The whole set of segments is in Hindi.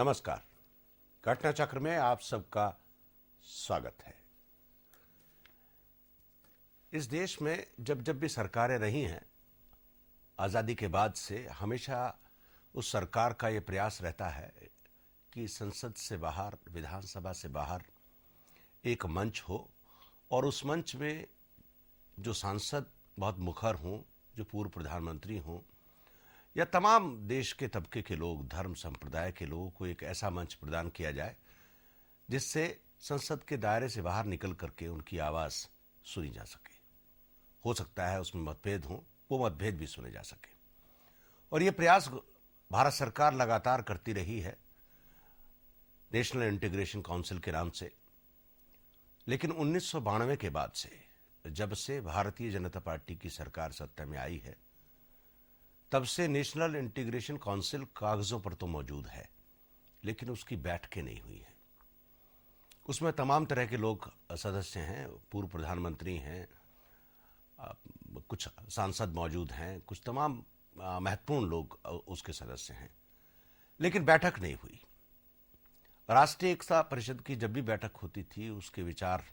नमस्कार। घटना चक्र में आप सबका स्वागत है। इस देश में जब जब भी सरकारें रही हैं आज़ादी के बाद से, हमेशा उस सरकार का ये प्रयास रहता है कि संसद से बाहर, विधानसभा से बाहर एक मंच हो और उस मंच में जो सांसद बहुत मुखर हों, जो पूर्व प्रधानमंत्री हों या तमाम देश के तबके के लोग, धर्म संप्रदाय के लोगों को एक ऐसा मंच प्रदान किया जाए जिससे संसद के दायरे से बाहर निकल करके उनकी आवाज़ सुनी जा सके। हो सकता है उसमें मतभेद हों, वो मतभेद भी सुने जा सके। और ये प्रयास भारत सरकार लगातार करती रही है नेशनल इंटीग्रेशन काउंसिल के नाम से। लेकिन 1992 के बाद से, जब से भारतीय जनता पार्टी की सरकार सत्ता में आई है, तब से नेशनल इंटीग्रेशन काउंसिल कागजों पर तो मौजूद है, लेकिन उसकी बैठकें नहीं हुई हैं। उसमें तमाम तरह के लोग सदस्य हैं, पूर्व प्रधानमंत्री हैं, कुछ सांसद मौजूद हैं, कुछ तमाम महत्वपूर्ण लोग उसके सदस्य हैं, लेकिन बैठक नहीं हुई। राष्ट्रीय एकता परिषद की जब भी बैठक होती थी, उसके विचार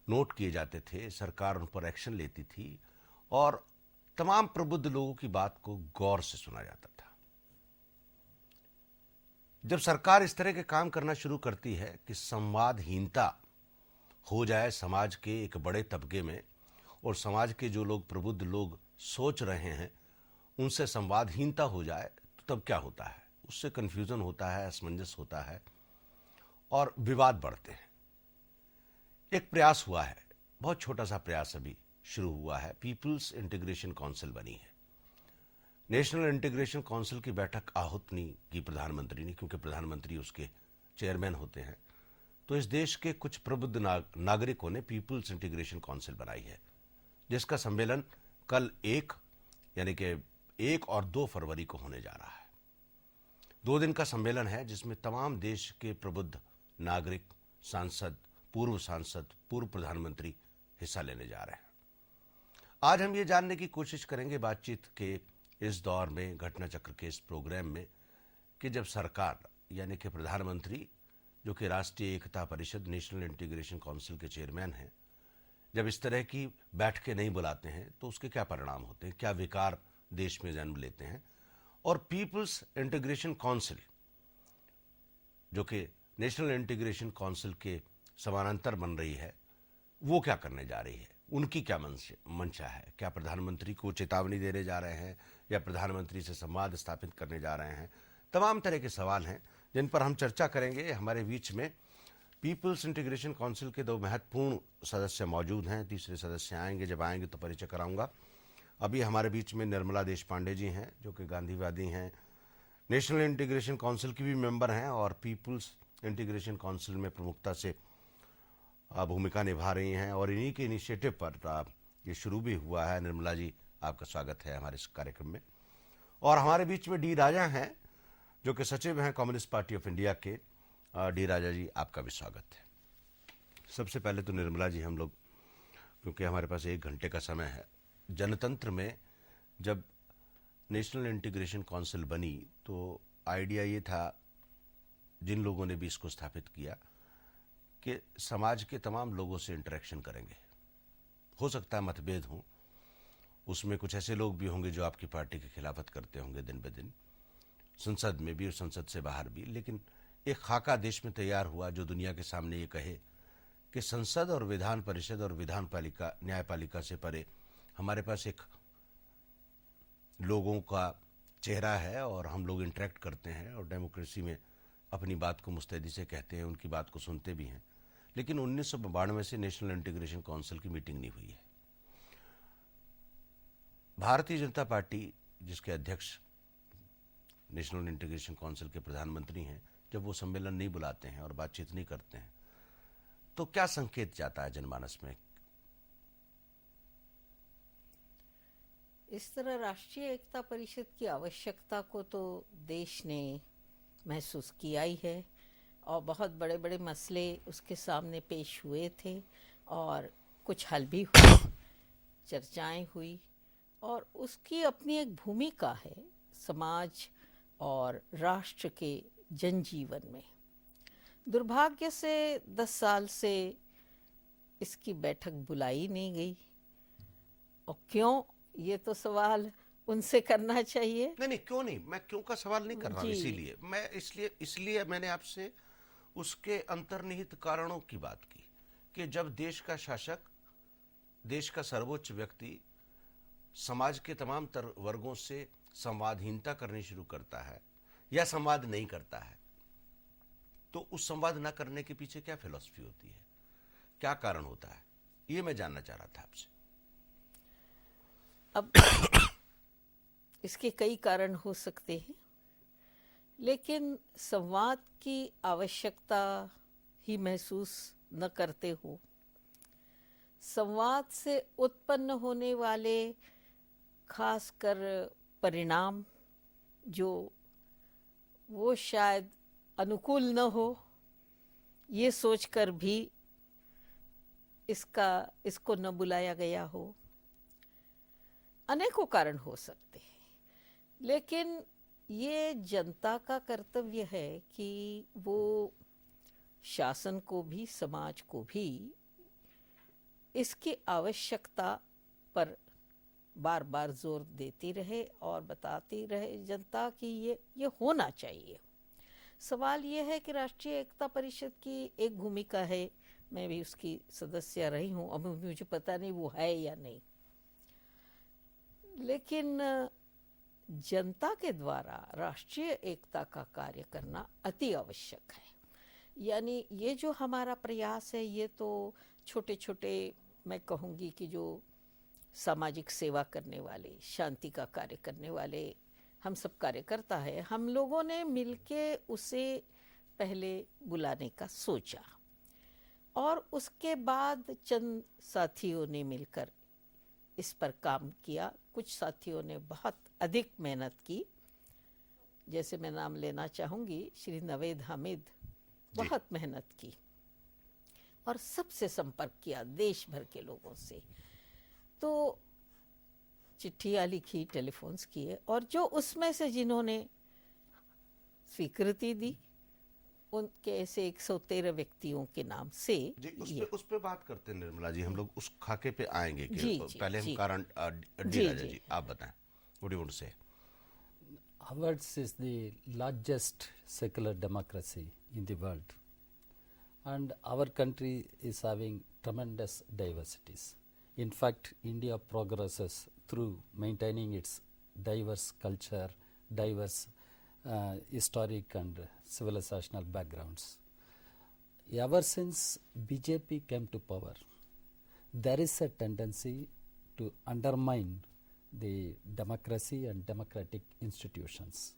नोट किए जाते थे, सरकार उन पर एक्शन लेती थी और तमाम प्रबुद्ध लोगों की बात को गौर से सुना जाता था। जब सरकार इस तरह के काम करना शुरू करती है कि संवादहीनता हो जाए समाज के एक बड़े तबके में, और समाज के जो लोग, प्रबुद्ध लोग सोच रहे हैं, उनसे संवादहीनता हो जाए, तो तब क्या होता है? उससे कंफ्यूजन होता है, असमंजस होता है और विवाद बढ़ते हैं। एक प्रयास हुआ है, बहुत छोटा सा प्रयास अभी शुरू हुआ है, पीपल्स इंटीग्रेशन काउंसिल बनी है। नेशनल इंटीग्रेशन काउंसिल की बैठक आहूत नहीं की प्रधानमंत्री ने, क्योंकि प्रधानमंत्री उसके चेयरमैन होते हैं। तो इस देश के कुछ प्रबुद्ध नागरिकों ने पीपल्स इंटीग्रेशन काउंसिल बनाई है, जिसका सम्मेलन कल 1 और 2 फरवरी को होने जा रहा है। 2 दिन का सम्मेलन है, जिसमें तमाम देश के प्रबुद्ध नागरिक, सांसद, पूर्व प्रधानमंत्री हिस्सा लेने जा रहे हैं। आज हम ये जानने की कोशिश करेंगे बातचीत के इस दौर में, घटना चक्र के इस प्रोग्राम में, कि जब सरकार यानी कि प्रधानमंत्री, जो कि राष्ट्रीय Ekta Parishad, national integration council के चेयरमैन हैं, जब इस तरह की बैठकें नहीं बुलाते हैं तो उसके क्या परिणाम होते हैं, क्या विकार देश में जन्म लेते हैं। और पीपल्स इंटीग्रेशन काउंसिल, जो कि नेशनल इंटीग्रेशन काउंसिल के समानांतर बन रही है, वो क्या करने जा रही है, उनकी क्या मंशा है? क्या प्रधानमंत्री को चेतावनी देने जा रहे हैं या प्रधानमंत्री से संवाद स्थापित करने जा रहे हैं? तमाम तरह के सवाल हैं जिन पर हम चर्चा करेंगे। हमारे बीच में पीपल्स इंटीग्रेशन काउंसिल के 2 महत्वपूर्ण सदस्य मौजूद हैं। तीसरे सदस्य आएंगे, जब आएंगे तो परिचय कराऊंगा। अभी हमारे बीच में निर्मला देशपांडे जी हैं, जो कि गांधीवादी हैं, नेशनल इंटीग्रेशन काउंसिल की भी मेंबर हैं और पीपल्स इंटीग्रेशन काउंसिल में प्रमुखता से भूमिका निभा रही हैं, और इन्हीं के इनिशिएटिव पर ये शुरू भी हुआ है। निर्मला जी, आपका स्वागत है हमारे इस कार्यक्रम में। और हमारे बीच में डी राजा हैं, जो कि सचिव हैं कम्युनिस्ट पार्टी ऑफ इंडिया के। डी राजा जी, आपका भी स्वागत है। सबसे पहले तो निर्मला जी, हम लोग, क्योंकि हमारे पास 1 घंटे का समय है, जनतंत्र में जब नेशनल इंटीग्रेशन काउंसिल बनी तो आइडिया ये था, जिन लोगों ने भी इसको स्थापित किया, कि समाज के तमाम लोगों से इंटरेक्शन करेंगे। हो सकता है मतभेद हो, उसमें कुछ ऐसे लोग भी होंगे जो आपकी पार्टी की खिलाफत करते होंगे दिन ब दिन, संसद में भी और संसद से बाहर भी, लेकिन एक खाका देश में तैयार हुआ जो दुनिया के सामने ये कहे कि संसद और विधान परिषद और विधानपालिका, न्यायपालिका से परे हमारे पास एक लोगों का चेहरा है और हम लोग इंटरेक्ट करते हैं और डेमोक्रेसी में अपनी बात को मुस्तैदी से कहते हैं, उनकी बात को सुनते भी हैं। लेकिन 1992 से नेशनल इंटीग्रेशन काउंसिल की मीटिंग नहीं हुई है। भारतीय जनता पार्टी, जिसके अध्यक्ष नेशनल इंटीग्रेशन काउंसिल के प्रधानमंत्री हैं, जब वो सम्मेलन नहीं बुलाते हैं और बातचीत नहीं करते हैं, तो क्या संकेत जाता है जनमानस में? इस तरह राष्ट्रीय एकता परिषद की आवश्यकता को तो देश ने महसूस किया ही है, और बहुत बड़े बड़े मसले उसके सामने पेश हुए थे और कुछ हल भी हुए, चर्चाएं हुई, और उसकी अपनी एक भूमिका है समाज और राष्ट्र के जनजीवन में। दुर्भाग्य से 10 साल से इसकी बैठक बुलाई नहीं गई, और क्यों, ये तो सवाल उनसे करना चाहिए। नहीं, क्यों नहीं, मैं क्यों का सवाल नहीं कर रहा हूं, जी। इसीलिए मैं इसलिए मैंने आपसे उसके अंतर्निहित कारणों की बात की कि जब देश का शासक, देश का सर्वोच्च व्यक्ति समाज के तमाम वर्गों से संवादहीनता करनी शुरू करता है या संवाद नहीं करता है, तो उस संवाद न करने के पीछे क्या फिलॉसफी होती है, क्या कारण होता है, ये मैं जानना चाह रहा था आपसे। अब इसके कई कारण हो सकते हैं, लेकिन संवाद की आवश्यकता ही महसूस न करते हो, संवाद से उत्पन्न होने वाले खासकर परिणाम जो वो शायद अनुकूल न हो, ये सोचकर भी इसको न बुलाया गया हो। अनेकों कारण हो सकते हैं, लेकिन ये जनता का कर्तव्य है कि वो शासन को भी, समाज को भी इसकी आवश्यकता पर बार बार जोर देती रहे और बताती रहे जनता कि ये होना चाहिए। सवाल ये है कि राष्ट्रीय एकता परिषद की एक भूमिका है, मैं भी उसकी सदस्य रही हूँ, अब मुझे पता नहीं वो है या नहीं, लेकिन जनता के द्वारा राष्ट्रीय एकता का कार्य करना अति आवश्यक है। यानी ये जो हमारा प्रयास है, ये तो छोटे छोटे, मैं कहूँगी कि जो सामाजिक सेवा करने वाले, शांति का कार्य करने वाले हम सब कार्यकर्ता है, हम लोगों ने मिलके उसे पहले बुलाने का सोचा, और उसके बाद चंद साथियों ने मिलकर इस पर काम किया। कुछ साथियों ने बहुत अधिक मेहनत की, जैसे मैं नाम लेना चाहूँगी, श्री नवेद हामिद, बहुत मेहनत की और सबसे संपर्क किया, देश भर के लोगों से। तो चिट्ठियाँ लिखी, टेलीफोन्स किए, और जो उसमें से जिन्होंने स्वीकृति दी, उनके ऐसे 113 व्यक्तियों के नाम से जी, उस पे बात करते हैं निर्मला जी, हम लोग उस खाके पे आएंगे कि जी, पहले हम जी, कारण डी राजा जी आप बताएं, व्हाट यू वांट टू से। Ours is the largest secular democracy in the world, and our country is having tremendous diversities. In fact, India progresses through maintaining its diverse culture, diverse historic and civilizational backgrounds. Ever since BJP came to power, there is a tendency to undermine the democracy and democratic institutions.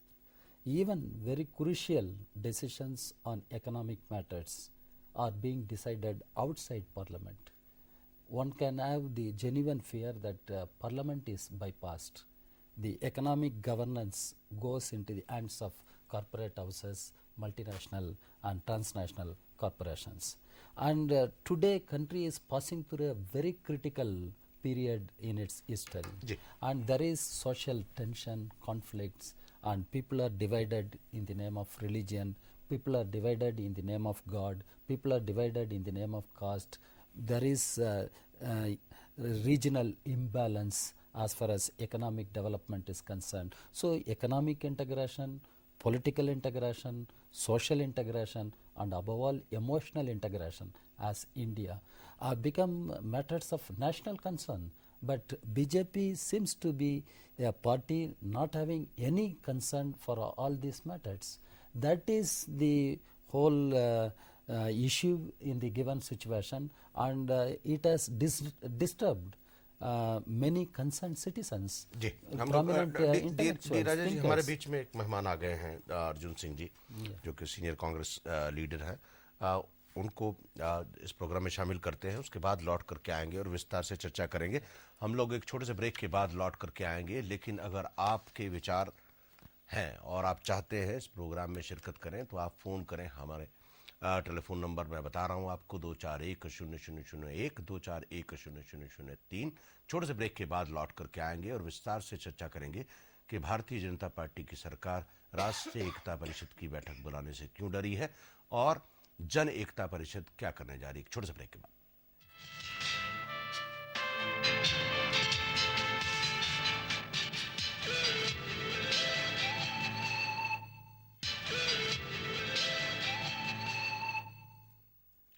Even very crucial decisions on economic matters are being decided outside Parliament. One can have the genuine fear that Parliament is bypassed. The economic governance goes into the hands of corporate houses, multinational and transnational corporations. And today country is passing through a very critical period in its history. And there is social tension, conflicts, and people are divided in the name of religion, people are divided in the name of God, people are divided in the name of caste. There is regional imbalance as far as economic development is concerned. So economic integration, political integration, social integration, and above all emotional integration as India become matters of national concern. But BJP seems to be a party not having any concern for all these matters. That is the whole issue in the given situation, and it has disturbed many concerned citizens. जी, हम prominent डी राजा जी, हमारे thinkers. बीच में एक मेहमान आ गए हैं, अर्जुन सिंह जी, जो कि सीनियर कांग्रेस लीडर हैं। उनको इस प्रोग्राम में शामिल करते हैं, उसके बाद लौट करके आएंगे और विस्तार से चर्चा करेंगे। हम लोग एक छोटे से ब्रेक के बाद लौट करके आएंगे, लेकिन अगर आपके विचार हैं और आप चाहते हैं इस प्रोग्राम में शिरकत करें, तो आप फ़ोन करें हमारे टेलीफोन नंबर मैं बता रहा हूं आपको 2410001 2410003। छोटे से ब्रेक के बाद लौट करके आएंगे और विस्तार से चर्चा करेंगे कि भारतीय जनता पार्टी की सरकार राष्ट्रीय एकता परिषद की बैठक बुलाने से क्यों डरी है और जन एकता परिषद क्या करने जा रही है। छोटे से ब्रेक के बाद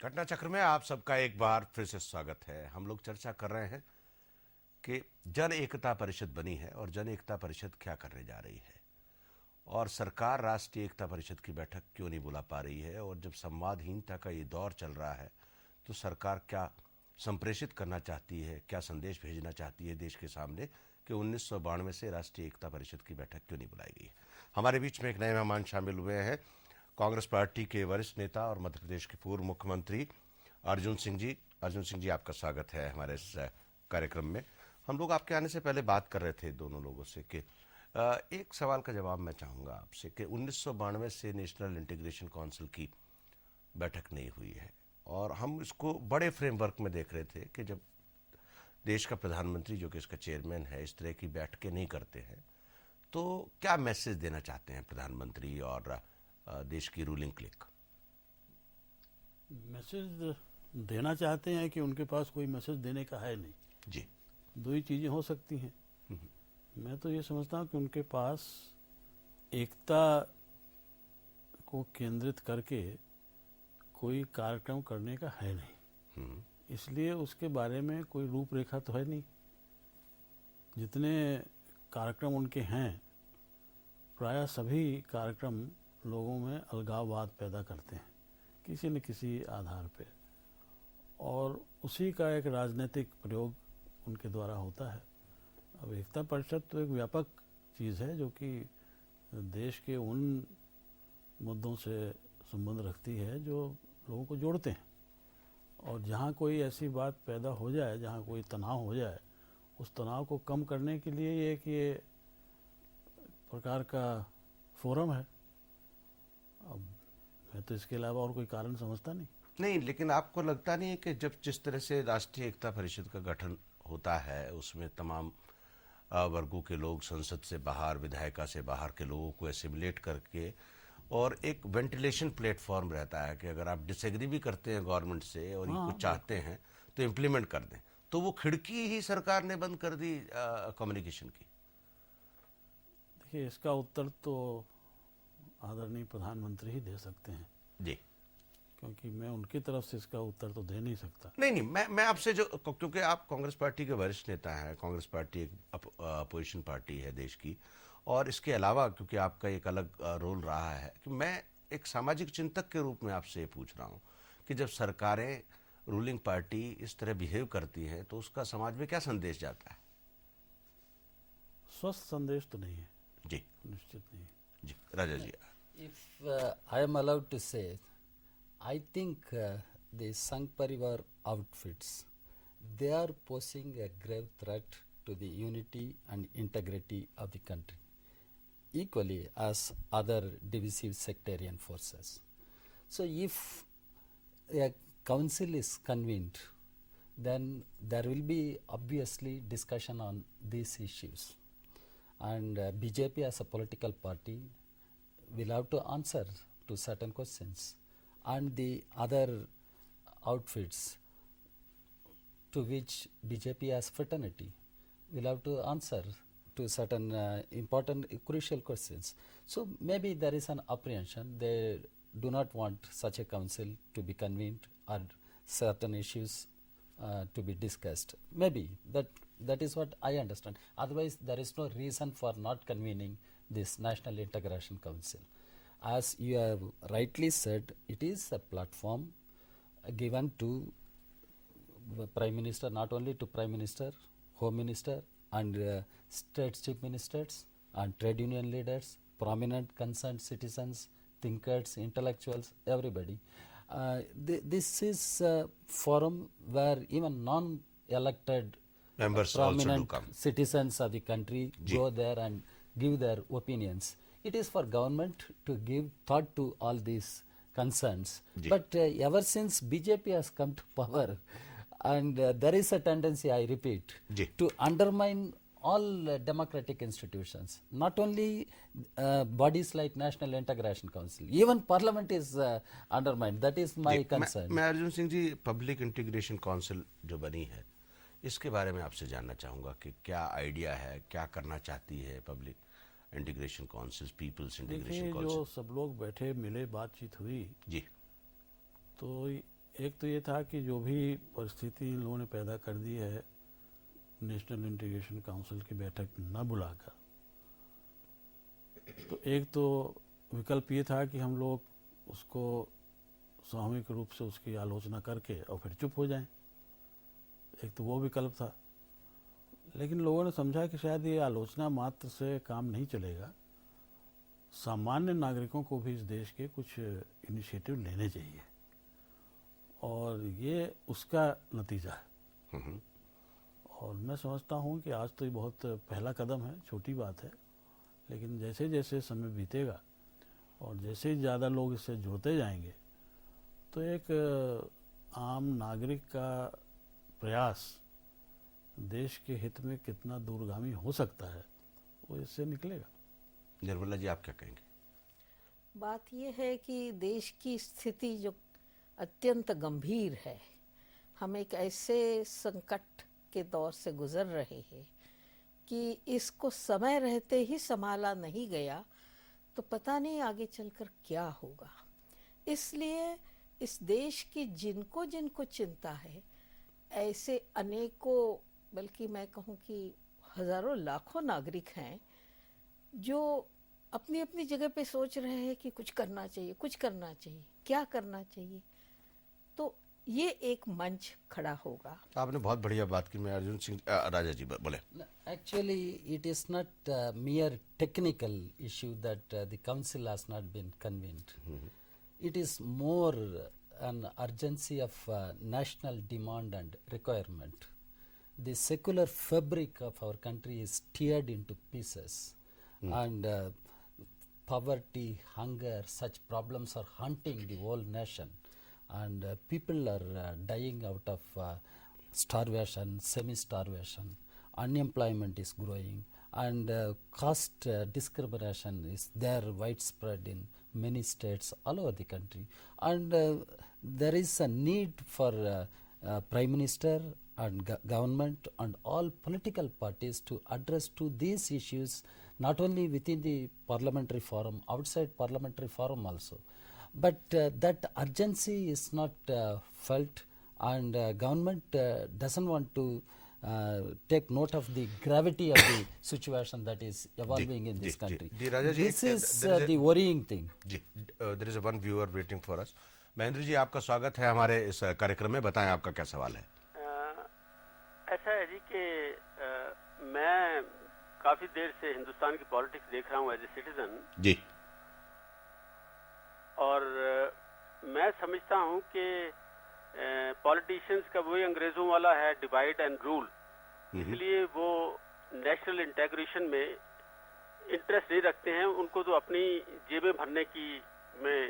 घटना चक्र में आप सबका एक बार फिर से स्वागत है। हम लोग चर्चा कर रहे हैं कि जन एकता परिषद बनी है और जन एकता परिषद क्या करने जा रही है और सरकार राष्ट्रीय एकता परिषद की बैठक क्यों नहीं बुला पा रही है। और जब संवादहीनता का ये दौर चल रहा है तो सरकार क्या संप्रेषित करना चाहती है, क्या संदेश भेजना चाहती है देश के सामने कि 1992 से राष्ट्रीय एकता परिषद की बैठक क्यों नहीं बुलाई गई। हमारे बीच में एक नए मेहमान शामिल हुए हैं, कांग्रेस पार्टी के वरिष्ठ नेता और मध्य प्रदेश के पूर्व मुख्यमंत्री अर्जुन सिंह जी। अर्जुन सिंह जी, आपका स्वागत है हमारे इस कार्यक्रम में। हम लोग आपके आने से पहले बात कर रहे थे दोनों लोगों से कि एक सवाल का जवाब मैं चाहूँगा आपसे कि 1992 से नेशनल इंटीग्रेशन काउंसिल की बैठक नहीं हुई है और हम इसको बड़े फ्रेमवर्क में देख रहे थे कि जब देश का प्रधानमंत्री जो कि इसका चेयरमैन है इस तरह की बैठकें नहीं करते हैं तो क्या मैसेज देना चाहते हैं प्रधानमंत्री और देश की रूलिंग क्लिक। मैसेज देना चाहते हैं कि उनके पास कोई मैसेज देने का है नहीं। जी, दो ही चीज़ें हो सकती हैं। मैं तो ये समझता हूँ कि उनके पास एकता को केंद्रित करके कोई कार्यक्रम करने का है नहीं, इसलिए उसके बारे में कोई रूपरेखा तो है नहीं। जितने कार्यक्रम उनके हैं प्रायः सभी कार्यक्रम लोगों में अलगाववाद पैदा करते हैं किसी न किसी आधार पे और उसी का एक राजनीतिक प्रयोग उनके द्वारा होता है। अब एकता परिषद तो एक व्यापक चीज़ है जो कि देश के उन मुद्दों से संबंध रखती है जो लोगों को जोड़ते हैं और जहाँ कोई ऐसी बात पैदा हो जाए, जहाँ कोई तनाव हो जाए, उस तनाव को कम करने के लिए ये प्रकार का फोरम है। अब मैं तो इसके अलावा और कोई कारण समझता नहीं। लेकिन आपको लगता नहीं है कि जब जिस तरह से राष्ट्रीय एकता परिषद का गठन होता है उसमें तमाम वर्गों के लोग संसद से बाहर, विधायिका से बाहर के लोगों को एसिमुलेट करके और एक वेंटिलेशन प्लेटफॉर्म रहता है कि अगर आप डिसएग्री भी करते हैं गवर्नमेंट से और ये कुछ चाहते हैं तो इम्प्लीमेंट कर दें, तो वो खिड़की ही सरकार ने बंद कर दी कम्युनिकेशन की। देखिए, इसका उत्तर तो आदरणीय प्रधानमंत्री ही दे सकते हैं जी, क्योंकि मैं उनकी तरफ से इसका उत्तर तो दे नहीं सकता। नहीं, मैं आपसे जो, क्योंकि आप कांग्रेस पार्टी के वरिष्ठ नेता हैं, कांग्रेस पार्टी एक अपोजिशन पार्टी है देश की और इसके अलावा क्योंकि आपका एक अलग रोल रहा है कि मैं एक सामाजिक चिंतक के रूप में आपसे ये पूछ रहा हूँ कि जब सरकारें, रूलिंग पार्टी इस तरह बिहेव करती है तो उसका समाज में क्या संदेश जाता है। स्वस्थ संदेश तो नहीं है जी, निश्चित नहीं। जी राजा जी। If I am allowed to say, I think the Sangh Parivar outfits, they are posing a grave threat to the unity and integrity of the country, equally as other divisive sectarian forces. So if a council is convened, then there will be obviously discussion on these issues. And BJP as a political party will have to answer to certain questions, and the other outfits to which BJP as fraternity will have to answer to certain important crucial questions. So maybe there is an apprehension, they do not want such a council to be convened or certain issues to be discussed. Maybe that is what I understand. Otherwise there is no reason for not convening this National Integration Council. As you have rightly said, it is a platform given to Prime Minister, not only to Prime Minister, Home Minister and State Chief Ministers and trade union leaders, prominent concerned citizens, thinkers, intellectuals, everybody. This is a forum where even non-elected members also do prominent come. Citizens of the country go there and give their opinions. It is for government to give thought to all these concerns. Ji. But ever since BJP has come to power, and there is a tendency, I repeat, Ji. to undermine all democratic institutions, not only bodies like National Integration Council, even Parliament is undermined. That is my concern. मैं Arjun Singh ji, public integration council जो बनी है, इसके बारे में आपसे जानना चाहूँगा कि क्या आइडिया है, क्या करना चाहती है public integration council, people's integration देखिए, जो काउंसिल? सब लोग बैठे मिले बातचीत हुई, जी तो एक तो ये था कि जो भी परिस्थिति इन लोगों ने पैदा कर दी है नेशनल इंटीग्रेशन काउंसिल की बैठक न बुलाकर, तो एक तो विकल्प ये था कि हम लोग उसको सामूहिक रूप से उसकी आलोचना करके और फिर चुप हो जाएं। एक तो वो विकल्प था, लेकिन लोगों ने समझा कि शायद ये आलोचना मात्र से काम नहीं चलेगा, सामान्य नागरिकों को भी इस देश के कुछ इनिशिएटिव लेने चाहिए, और ये उसका नतीजा है। और मैं समझता हूँ कि आज तो ये बहुत पहला कदम है, छोटी बात है, लेकिन जैसे जैसे समय बीतेगा और जैसे ही ज़्यादा लोग इससे जुड़ते जाएंगे, तो एक आम नागरिक का प्रयास देश के हित में कितना दूरगामी हो सकता है, वो इससे निकलेगा। निर्मला जी, आप क्या कहेंगे? बात यह है कि देश की स्थिति जो अत्यंत गंभीर है, हम एक ऐसे संकट के दौर से गुजर रहे हैं कि इसको समय रहते ही संभाला नहीं गया तो पता नहीं आगे चलकर क्या होगा। इसलिए इस देश की जिनको जिनको चिंता है, ऐसे अनेकों, बल्कि मैं कहूँ कि हजारों लाखों नागरिक हैं जो अपनी अपनी जगह पे सोच रहे हैं कि कुछ करना चाहिए, कुछ करना चाहिए, क्या करना चाहिए। तो ये एक मंच खड़ा होगा। आपने बहुत बढ़िया बात की। मैं अर्जुन सिंह राजा जी बोले। Actually, it is not a mere technical issue that the council has not been convened. It is more an urgency of national demand and requirement. The secular fabric of our country is teared into pieces, and poverty, hunger, such problems are haunting the whole nation, and people are dying out of starvation, semi-starvation. Unemployment is growing, and caste discrimination is there widespread in many states all over the country, and there is a need for Prime Minister and government and all political parties to address to these issues, not only within the parliamentary forum, outside parliamentary forum also. But that urgency is not felt, and government doesn't want to take note of the gravity of the situation that is evolving in this country. Raja ji, This is the worrying thing. Ji, there is one viewer waiting for us. Mahendra ji, आपका स्वागत है हमारे इस कार्यक्रम में। बताएं आपका क्या सवाल है। ऐसा है जी कि मैं काफी देर से हिंदुस्तान की पॉलिटिक्स देख रहा हूँ एज ए सिटीजन जी, और मैं समझता हूँ कि पॉलिटिशियंस का वही अंग्रेजों वाला है, डिवाइड एंड रूल। इसलिए वो नेशनल इंटीग्रेशन में इंटरेस्ट नहीं रखते हैं। उनको तो अपनी जेबें भरने की में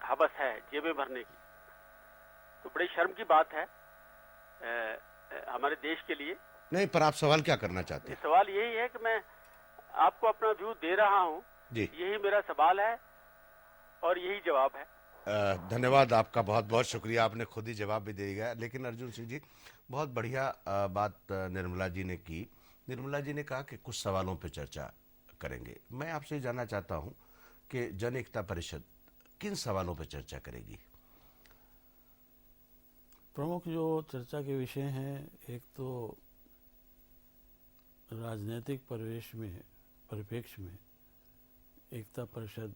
हवस है, जेबें भरने की। तो बड़ी शर्म की बात है हमारे देश के लिए। नहीं, पर आप सवाल क्या करना चाहते हैं? सवाल यही है कि मैं आपको अपना व्यू दे रहा हूँ, यही मेरा सवाल है और यही जवाब है। धन्यवाद आपका, बहुत बहुत शुक्रिया। आपने खुद ही जवाब भी दे दिया। लेकिन अर्जुन सिंह जी, बहुत बढ़िया बात निर्मला जी ने की। निर्मला जी ने कहा कि कुछ सवालों पर चर्चा करेंगे। मैं आपसे जानना चाहता हूं कि जन एकता परिषद किन सवालों पर चर्चा करेगी? प्रमुख जो चर्चा के विषय हैं, एक तो राजनीतिक परिप्रेक्ष्य में एकता परिषद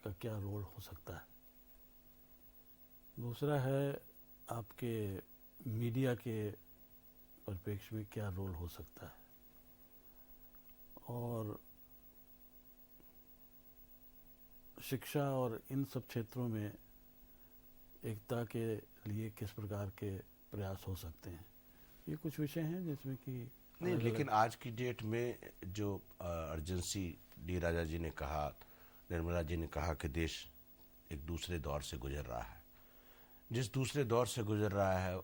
का क्या रोल हो सकता है। दूसरा है आपके मीडिया के परिप्रेक्ष्य में क्या रोल हो सकता है, और शिक्षा और इन सब क्षेत्रों में एकता के लिए किस प्रकार के प्रयास हो सकते हैं। ये कुछ विषय हैं जिसमें कि नहीं, लेकिन आज की डेट में जो अर्जेंसी डी राजा जी ने कहा, निर्मला जी ने कहा कि देश एक दूसरे दौर से गुजर रहा है। जिस दूसरे दौर से गुजर रहा है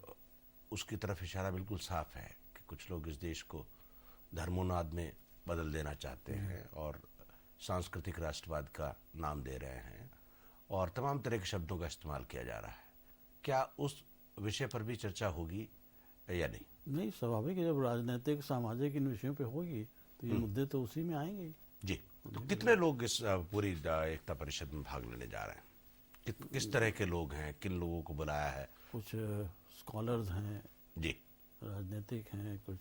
उसकी तरफ इशारा बिल्कुल साफ है कि कुछ लोग इस देश को धर्मोन्माद में बदल देना चाहते हैं और सांस्कृतिक राष्ट्रवाद का नाम दे रहे हैं और तमाम तरह के शब्दों का इस्तेमाल किया जा रहा है। क्या उस विषय पर भी चर्चा होगी या नहीं? नहीं, स्वाभाविक है, जब राजनीतिक सामाजिक इन विषयों पे होगी तो ये मुद्दे तो उसी में आएंगे ही। जी, तो कितने लोग इस पूरी एकता परिषद में भाग लेने जा रहे हैं? किस तरह के लोग हैं? किन लोगों को बुलाया है? कुछ स्कॉलर्स हैं जी, राजनीतिक हैं, कुछ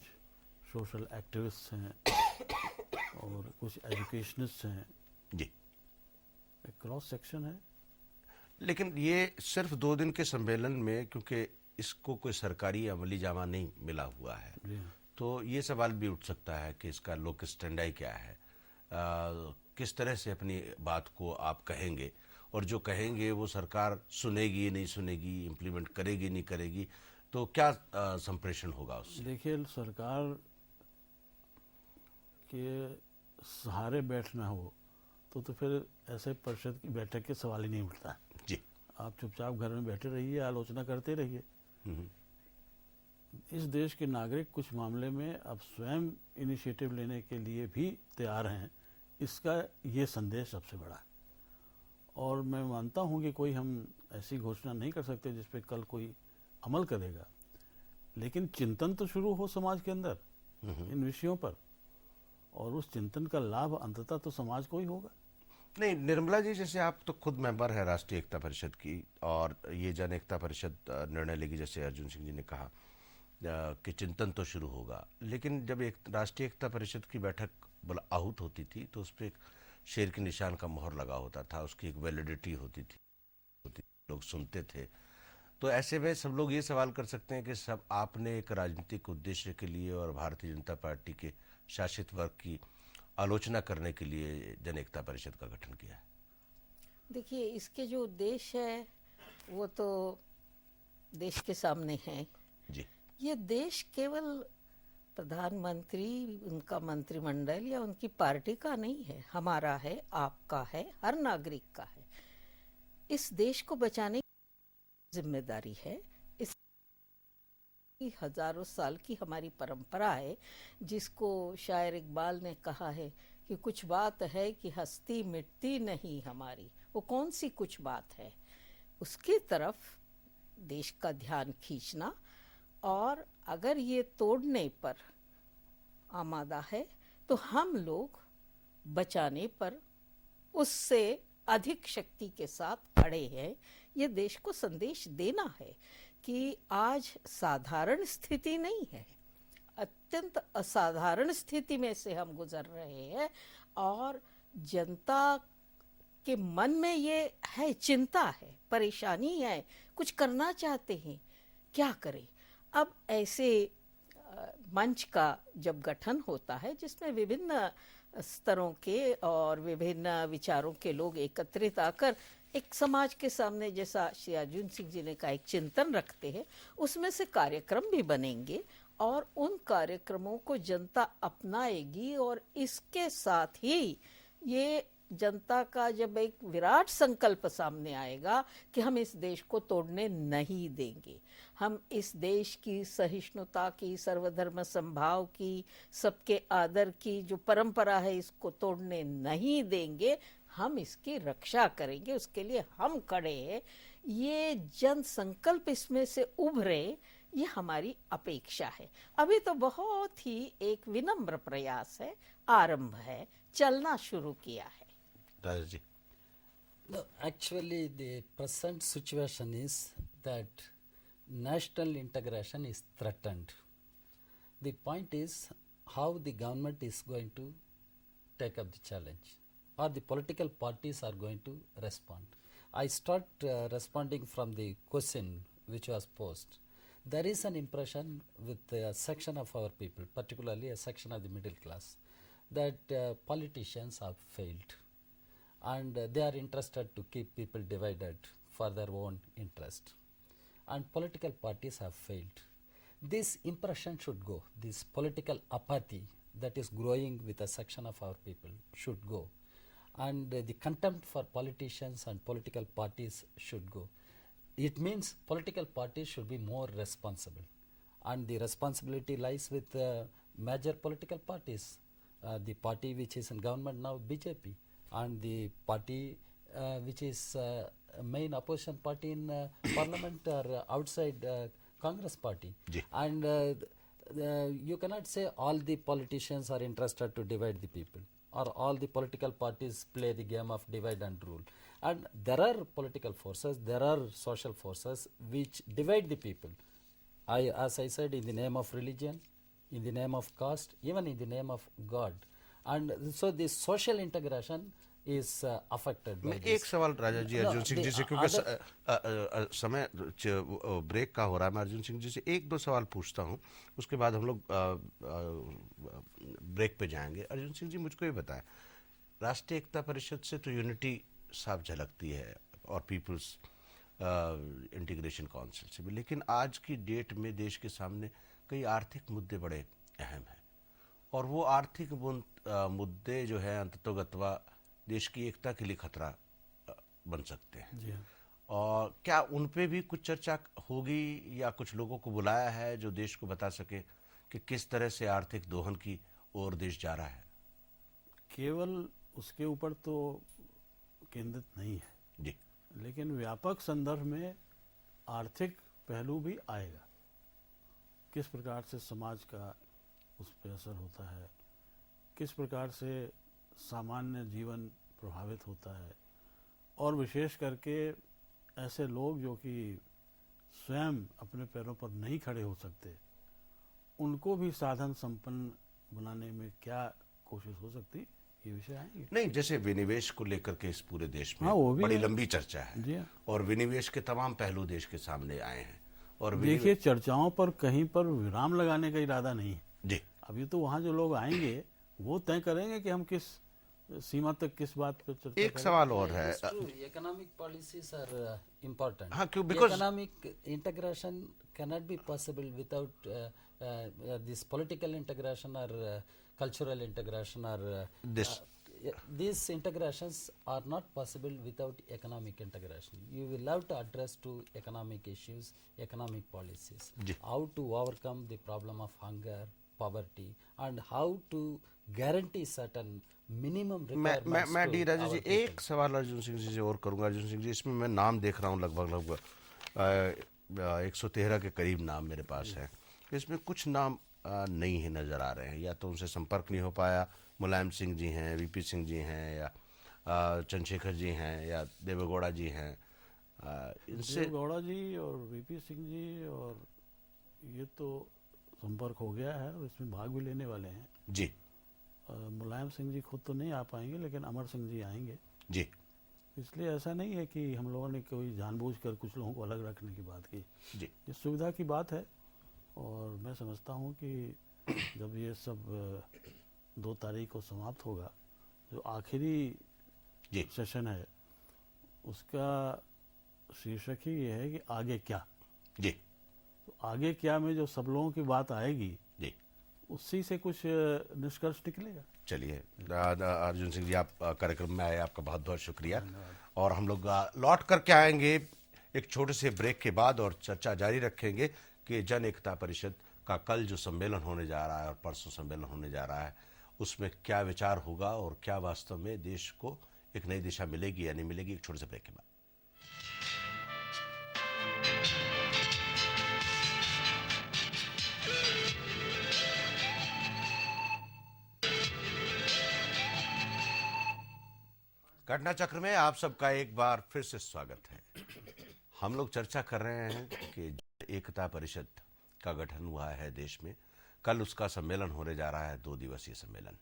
सोशल एक्टिविस्ट हैं और कुछ एजुकेशनिस्ट हैं, जी। एक क्रॉस सेक्शन है। लेकिन ये सिर्फ 2 दिन के सम्मेलन में, क्योंकि इसको कोई सरकारी अमली जामा नहीं मिला हुआ है, जी हाँ। तो ये सवाल भी उठ सकता है कि इसका लोक स्टैंडाई क्या है, किस तरह से अपनी बात को आप कहेंगे और जो कहेंगे वो सरकार सुनेगी नहीं सुनेगी, इम्प्लीमेंट करेगी नहीं करेगी, तो क्या संप्रेषण होगा उससे? देखिए, सरकार के सहारे बैठना हो तो फिर ऐसे परिषद की बैठक के सवाल ही नहीं उठता। जी, आप चुपचाप घर में बैठे रहिए, आलोचना करते रहिए। इस देश के नागरिक कुछ मामले में अब स्वयं इनिशिएटिव लेने के लिए भी तैयार हैं, इसका ये संदेश सबसे बड़ा है। और मैं मानता हूँ कि कोई हम ऐसी घोषणा नहीं कर सकते जिस पे कल कोई अमल करेगा, लेकिन चिंतन तो शुरू हो समाज के अंदर इन विषयों पर, और उस चिंतन का लाभ अंततः तो समाज को ही होगा। नहीं, निर्मला जी, जैसे आप तो खुद मेंबर है राष्ट्रीय एकता परिषद की और ये जन एकता परिषद निर्णय लेगी, जैसे अर्जुन सिंह जी ने कहा कि चिंतन तो शुरू होगा, लेकिन जब एक राष्ट्रीय एकता परिषद की बैठक आहूत होती थी तो उस पर एक शेर के निशान का मोहर लगा होता था, उसकी एक वैलिडिटी होती थी, लोग सुनते थे। तो ऐसे में सब लोग ये सवाल कर सकते हैं कि सब आपने एक राजनीतिक उद्देश्य के लिए और भारतीय जनता पार्टी के शासित वर्ग की आलोचना करने के लिए जन एकता परिषद का गठन किया है। देखिए, इसके जो उद्देश्य है वो तो देश के सामने है। जी, ये देश केवल प्रधानमंत्री, उनका मंत्रिमंडल या उनकी पार्टी का नहीं है, हमारा है, आपका है, हर नागरिक का है। इस देश को बचाने की जिम्मेदारी है। इस हजारों साल की हमारी परंपरा है, जिसको शायर इकबाल ने कहा है कि कुछ बात है कि हस्ती मिटती नहीं हमारी। वो कौन सी कुछ बात है? उसकी तरफ देश का ध्यान खींचना, और अगर ये तोड़ने पर आमादा है तो हम लोग बचाने पर उससे अधिक शक्ति के साथ खड़े हैं। ये देश को संदेश देना है कि आज साधारण स्थिति नहीं है, अत्यंत असाधारण स्थिति में से हम गुजर रहे हैं और जनता के मन में ये है, चिंता है, परेशानी है, कुछ करना चाहते हैं, क्या करें? अब ऐसे मंच का जब गठन होता है जिसमें विभिन्न स्तरों के और विभिन्न विचारों के लोग एकत्रित आकर एक समाज के सामने, जैसा श्री अर्जुन सिंह जी ने कहा, एक चिंतन रखते हैं, उसमें से कार्यक्रम भी बनेंगे और उन कार्यक्रमों को जनता अपनाएगी। और इसके साथ ही ये जनता का जब एक विराट संकल्प सामने आएगा कि हम इस देश को तोड़ने नहीं देंगे, हम इस देश की सहिष्णुता की, सर्वधर्म संभाव की, सबके आदर की जो परंपरा है, इसको तोड़ने नहीं देंगे, हम इसकी रक्षा करेंगे, उसके लिए हम खड़े हैं। ये जन संकल्प इसमें से उभरे, ये हमारी अपेक्षा है। अभी तो बहुत ही एक विनम्र प्रयास है, आरंभ है, चलना शुरू किया है। Rajesh ji, No, actually, the present situation is that national integration is threatened. The point is how the government is going to take up the challenge, or the political parties are going to respond. I start responding from the question which was posed. There is an impression with a section of our people, particularly a section of the middle class, that politicians have failed. And they are interested to keep people divided for their own interest, and political parties have failed. This impression should go, this political apathy that is growing with a section of our people should go, and the contempt for politicians and political parties should go. It means political parties should be more responsible, and the responsibility lies with major political parties. The party which is in government now, BJP, and the party which is main opposition party in parliament or outside Congress party. Ji. And you cannot say all the politicians are interested to divide the people, or all the political parties play the game of divide and rule. And there are political forces, there are social forces which divide the people. As I said, in the name of religion, in the name of caste, even in the name of God. And so this social integration is affected by मैं this. एक सवाल राजा जी No, अर्जुन सिंह the जी से, क्योंकि समय ब्रेक का हो रहा है, मैं अर्जुन सिंह जी से एक दो सवाल पूछता हूं, उसके बाद हम लोग ब्रेक पे जाएंगे। अर्जुन सिंह जी, मुझको ये बताएं, राष्ट्रीय एकता परिषद से तो यूनिटी साफ झलकती है और पीपल्स इंटीग्रेशन काउंसिल से भी, लेकिन आज की डेट में देश के सामने कई आर्थिक मुद्दे बड़े अहम हैं, और वो आर्थिक मुद्दे जो है अंततोगत्वा देश की एकता के लिए खतरा बन सकते हैं। जी हाँ। और क्या उन पे भी कुछ चर्चा होगी, या कुछ लोगों को बुलाया है जो देश को बता सके कि किस तरह से आर्थिक दोहन की ओर देश जा रहा है? केवल उसके ऊपर तो केंद्रित नहीं है जी लेकिन व्यापक संदर्भ में आर्थिक पहलू भी आएगा। किस प्रकार से समाज का उस पर असर होता है, किस प्रकार से सामान्य जीवन प्रभावित होता है, और विशेष करके ऐसे लोग जो कि स्वयं अपने पैरों पर नहीं खड़े हो सकते, उनको भी साधन संपन्न बनाने में क्या कोशिश हो सकती, ये विषय आएंगे। नहीं, जैसे विनिवेश को लेकर के इस पूरे देश में हाँ, वो भी बड़ी है। लंबी चर्चा है। जी हाँ। और विनिवेश के तमाम पहलू देश के सामने आए हैं, और देखिए, चर्चाओं पर कहीं पर विराम लगाने का इरादा नहीं है। जी अभी तो वहाँ जो लोग आएंगे वो तय करेंगे कि हम किस सीमा तक किस बात पर चर्चा एक करें। सवाल और है। It's true, economic policies are important. हाँ, क्यों? Because- economic integration cannot be possible without this political integration or cultural integration or This- these integrations are not possible without economic integration. You will have to address to economic issues, economic policies, जी। how to overcome the problem of hunger, poverty, and how to guarantee certain minimum requirements मैं to डी राजा our जी people. एक सवाल अर्जुन सिंह जी से और करूंगा। अर्जुन सिंह जी, इसमें मैं नाम देख रहा हूँ, लगभग 113 के करीब नाम मेरे पास है। इसमें कुछ नाम नहीं है, नजर आ रहे हैं, या तो उनसे संपर्क नहीं हो पाया। मुलायम सिंह जी हैं, वीपी सिंह जी हैं, या चंद्रशेखर जी हैं, या देवेगौड़ा जी हैं। इनसे गौड़ा जी और वीपी सिंह जी, और ये तो संपर्क हो गया है और इसमें भाग भी लेने वाले हैं। जी मुलायम सिंह जी खुद तो नहीं आ पाएंगे, लेकिन अमर सिंह जी आएंगे। जी इसलिए ऐसा नहीं है कि हम लोगों ने कोई जानबूझकर कुछ लोगों को अलग रखने की बात की। जी ये सुविधा की बात है, और मैं समझता हूँ कि जब ये सब 2 तारीख को समाप्त होगा, जो आखिरी जी सेशन है, उसका शीर्षक ही ये है कि आगे क्या। जी तो आगे क्या में जो सब लोगों की बात आएगी, जी उसी से कुछ निष्कर्ष निकलेगा। चलिए, अर्जुन सिंह जी, आप कार्यक्रम में आए, आपका बहुत बहुत शुक्रिया। और हम लोग लौट करके आएंगे एक छोटे से ब्रेक के बाद, और चर्चा जारी रखेंगे कि जन एकता परिषद का कल जो सम्मेलन होने जा रहा है और परसों सम्मेलन होने जा रहा है, उसमें क्या विचार होगा और क्या वास्तव में देश को एक नई दिशा मिलेगी या नहीं मिलेगी। एक छोटे से ब्रेक के बाद। घटना चक्र में आप सबका एक बार फिर से स्वागत है। हम लोग चर्चा कर रहे हैं कि एकता परिषद का गठन हुआ है देश में। कल उसका सम्मेलन होने जा रहा है, 2 दिवसीय सम्मेलन।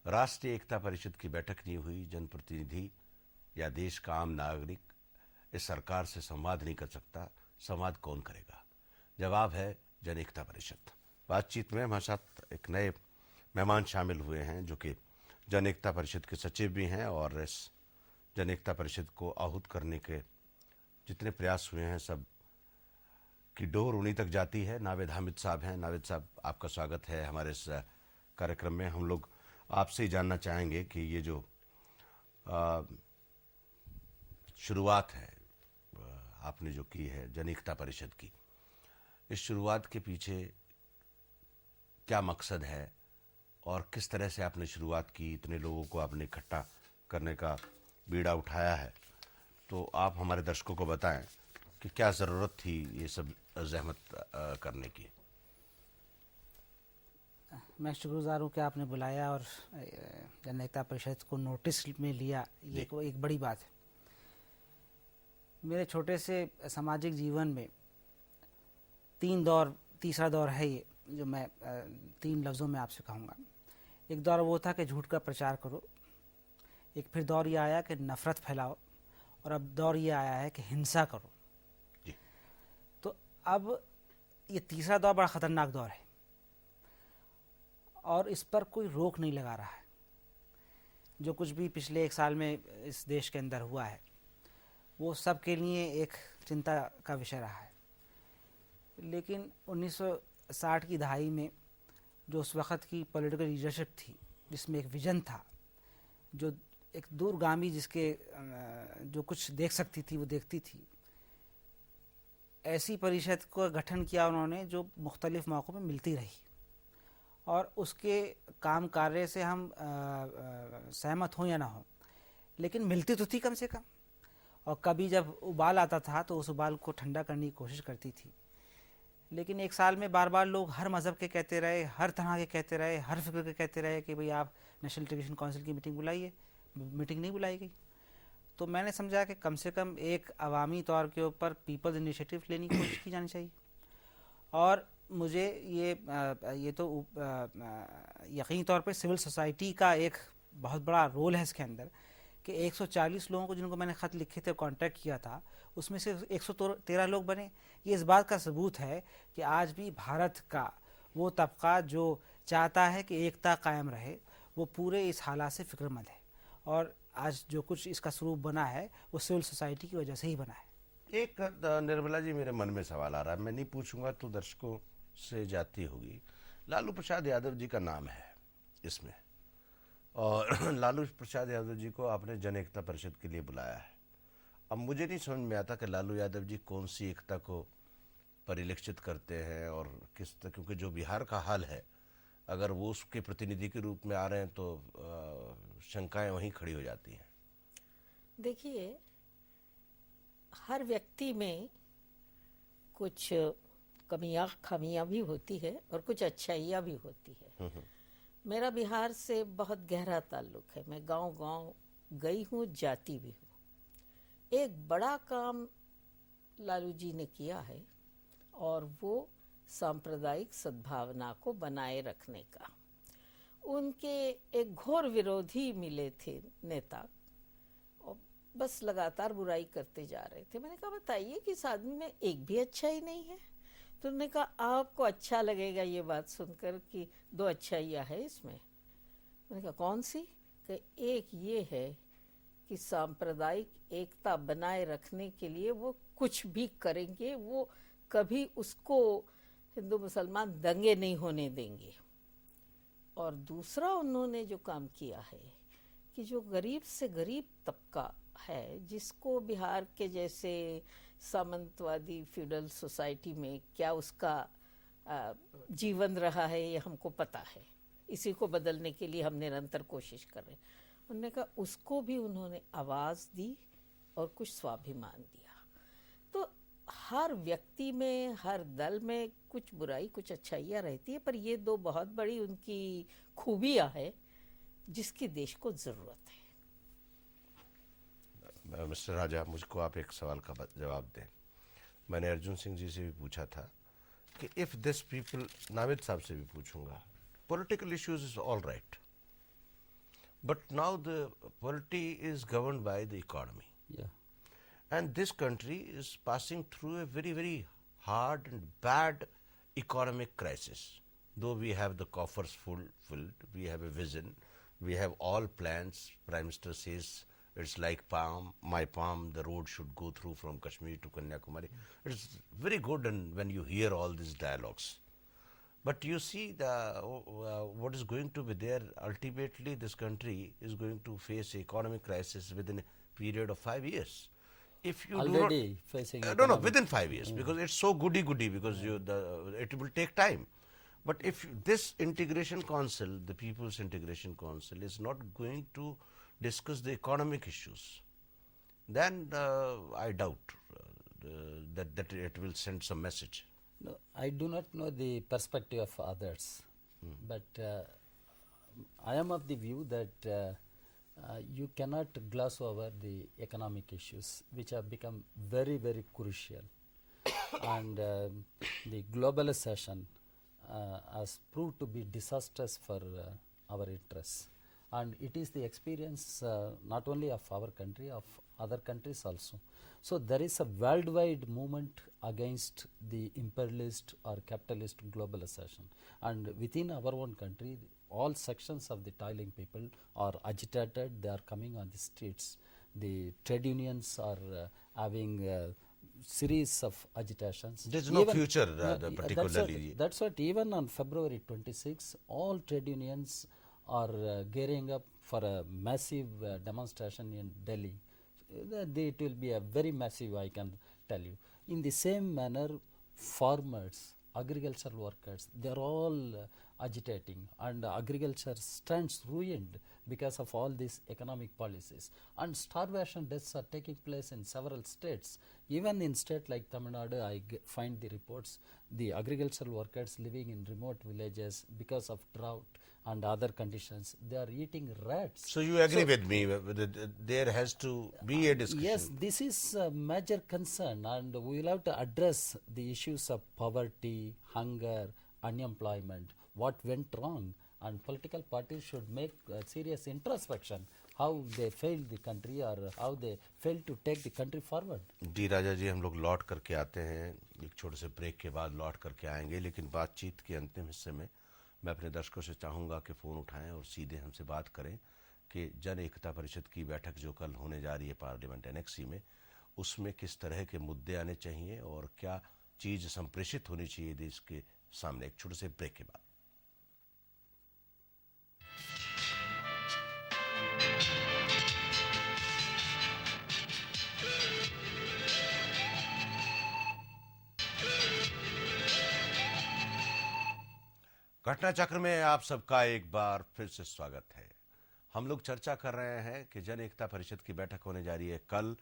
राष्ट्रीय एकता परिषद की बैठक नहीं हुई, जनप्रतिनिधि या देश का आम नागरिक इस सरकार से संवाद नहीं कर सकता, संवाद कौन करेगा? जवाब है जन एकता परिषद। बातचीत में हमारे साथ एक नए मेहमान शामिल हुए हैं, जो कि जन एकता परिषद के सचिव भी हैं, और इस जन एकता परिषद को आहूत करने के जितने प्रयास हुए हैं, सब की डोर उन्हीं तक जाती है। नावेद हामिद साहब हैं। नावेद साहब, आपका स्वागत है हमारे इस कार्यक्रम में। हम लोग आपसे ही जानना चाहेंगे कि ये जो शुरुआत है आपने जो की है जन एकता परिषद की, इस शुरुआत के पीछे क्या मकसद है और किस तरह से आपने शुरुआत की, इतने लोगों को आपने इकट्ठा करने का बीड़ा उठाया है, तो आप हमारे दर्शकों को बताएं कि क्या ज़रूरत थी ये सब जहमत करने की। मैं शुक्रगुजार हूँ कि आपने बुलाया और जन एकता परिषद को नोटिस में लिया, ये एक बड़ी बात है। मेरे छोटे से सामाजिक जीवन में तीसरा दौर है ये, जो मैं 3 लफ्ज़ों में आपसे कहूँगा। एक दौर वो था कि झूठ का प्रचार करो, एक फिर दौर ये आया कि नफ़रत फैलाओ, और अब दौर ये आया है कि हिंसा करो। जी। तो अब ये तीसरा दौर बड़ा ख़तरनाक दौर है और इस पर कोई रोक नहीं लगा रहा है। जो कुछ भी पिछले 1 साल में इस देश के अंदर हुआ है वो सब के लिए एक चिंता का विषय रहा है। लेकिन 1960 की दहाई में जो उस वक़्त की पॉलिटिकल लीडरशिप थी, जिसमें एक विजन था, जो एक दूरगामी, जिसके जो कुछ देख सकती थी वो देखती थी, ऐसी परिषद को गठन किया उन्होंने जो मुख्तलिफ मौक़ों में मिलती रही और उसके काम कार्य से हम सहमत हों या ना हों, लेकिन मिलती तो थी कम से कम। और कभी जब उबाल आता था तो उस उबाल को ठंडा करने की कोशिश करती थी। लेकिन 1 साल में बार बार लोग हर मज़हब के कहते रहे, हर तरह के कहते रहे, हर फिक्र के कहते रहे कि भाई आप नेशनल इंटीग्रेशन काउंसिल की मीटिंग बुलाइए। मीटिंग नहीं बुलाई गई। तो मैंने समझा कि कम से कम एक अवामी तौर के ऊपर पीपल्स इनिशिएटिव लेने की कोशिश की जानी चाहिए। और मुझे ये तो यकीनी तौर पे सिविल सोसाइटी का एक बहुत बड़ा रोल है इसके अंदर कि 140 लोगों को जिनको मैंने ख़त लिखे थे, कांटेक्ट किया था, उसमें से 113 लोग बने। ये इस बात का सबूत है कि आज भी भारत का वो तबका जो चाहता है कि एकता कायम रहे, वो पूरे इस हालात से फिक्रमंद है। और आज जो कुछ इसका स्वरूप बना है वो सिविल सोसाइटी की वजह से ही बना है। एक निर्मला जी, मेरे मन में सवाल आ रहा है, मैं नहीं पूछूंगा तो दर्शकों से जाती होगी। लालू प्रसाद यादव जी का नाम है इसमें, और लालू प्रसाद यादव जी को आपने जन एकता परिषद के लिए बुलाया है। अब मुझे नहीं समझ में आता कि लालू यादव जी कौन सी एकता को परिलक्षित करते हैं और किस तरह, क्योंकि जो बिहार का हाल है, अगर वो उसके प्रतिनिधि के रूप में आ रहे हैं तो शंकाएं वहीं खड़ी हो जाती हैं। देखिए, हर व्यक्ति में कुछ खामियां भी होती है और कुछ अच्छाइयाँ भी होती है। मेरा बिहार से बहुत गहरा ताल्लुक है। मैं गांव-गांव गई हूँ, जाती भी हूँ। एक बड़ा काम लालू जी ने किया है और वो सांप्रदायिक सद्भावना को बनाए रखने का। उनके एक घोर विरोधी मिले थे नेता, और बस लगातार बुराई करते जा रहे थे। मैंने कहा बताइए कि इस आदमी में एक भी अच्छाई नहीं है। तो उन्होंने कहा आपको अच्छा लगेगा ये बात सुनकर कि 2 अच्छाइयाँ है इसमें। मैंने कहा कौन सी? कि एक ये है कि सांप्रदायिक एकता बनाए रखने के लिए वो कुछ भी करेंगे, वो कभी उसको हिंदू मुसलमान दंगे नहीं होने देंगे। और दूसरा उन्होंने जो काम किया है कि जो गरीब से गरीब तबका है, जिसको बिहार के जैसे सामंतवादी फ्यूडल सोसाइटी में क्या उसका जीवन रहा है ये हमको पता है, इसी को बदलने के लिए हम निरंतर कोशिश कर रहे हैं। उन्होंने कहा उसको भी उन्होंने आवाज़ दी और कुछ स्वाभिमान दिया। तो हर व्यक्ति में, हर दल में कुछ बुराई कुछ अच्छाइयाँ रहती है, पर ये 2 बहुत बड़ी उनकी खूबियाँ है जिसकी देश को ज़रूरत है। मिस्टर राजा, मुझको आप एक सवाल का जवाब दें। मैंने अर्जुन सिंह जी से भी पूछा था कि इफ़ दिस पीपल, नाविद साहब से भी पूछूंगा, political issues is all right, but now the polity is governed by the economy, and this country is passing through a very, very hard and bad economic crisis. Though we have the coffers filled, we have a vision, we have all plans. Prime Minister says it's like palm, my palm, the road should go through from Kashmir to Kanyakumari. It's very good, and when you hear all these dialogues. But you see, what is going to be there, ultimately this country is going to face economic crisis within a period of 5 years. If you do not, Already facing no, economic- within 5 years, because it's so goody-goody, because it will take time. But if this integration council, the People's Integration Council, is not going to discuss the economic issues, then I doubt that it will send some message. No, I do not know the perspective of others, but I am of the view that you cannot gloss over the economic issues, which have become very, very crucial. And the globalization has proved to be disastrous for our interests. And it is the experience not only of our country, of other countries also. So there is a worldwide movement against the imperialist or capitalist globalization. And within our own country, all sections of the toiling people are agitated, they are coming on the streets. The trade unions are having series of agitations. There's no Even- future, That's particularly. what even on February 26, all trade unions are gearing up for a massive demonstration in Delhi. It will be a very massive, I can tell you. In the same manner, farmers, agricultural workers, they are all agitating, and agriculture stands ruined because of all these economic policies. And starvation deaths are taking place in several states. Even in state like Tamil Nadu, I find the reports, the agricultural workers living in remote villages because of drought and other conditions, they are eating rats. So you agree with me, there has to be a discussion. Yes, this is a major concern, and we will have to address the issues of poverty, hunger, unemployment, what went wrong, and political parties should make serious introspection how they failed the country or how they failed to take the country forward. D Raja ji, हम लोग लौट करके आते हैं, एक छोटे से ब्रेक के बाद लौट करके आएंगे, लेकिन बातचीत के अंतिम हिस्से में मैं अपने दर्शकों से चाहूँगा कि फ़ोन उठाएं और सीधे हमसे बात करें कि जन एकता परिषद की बैठक जो कल होने जा रही है पार्लियामेंट एनेक्सी में, उसमें किस तरह के मुद्दे आने चाहिए और क्या चीज़ संप्रेषित होनी चाहिए देश के सामने। एक छोटे से ब्रेक के बाद। घटना चक्र में आप सबका एक बार फिर से स्वागत है। हम लोग चर्चा कर रहे हैं कि जन एकता परिषद की बैठक होने जा रही है कल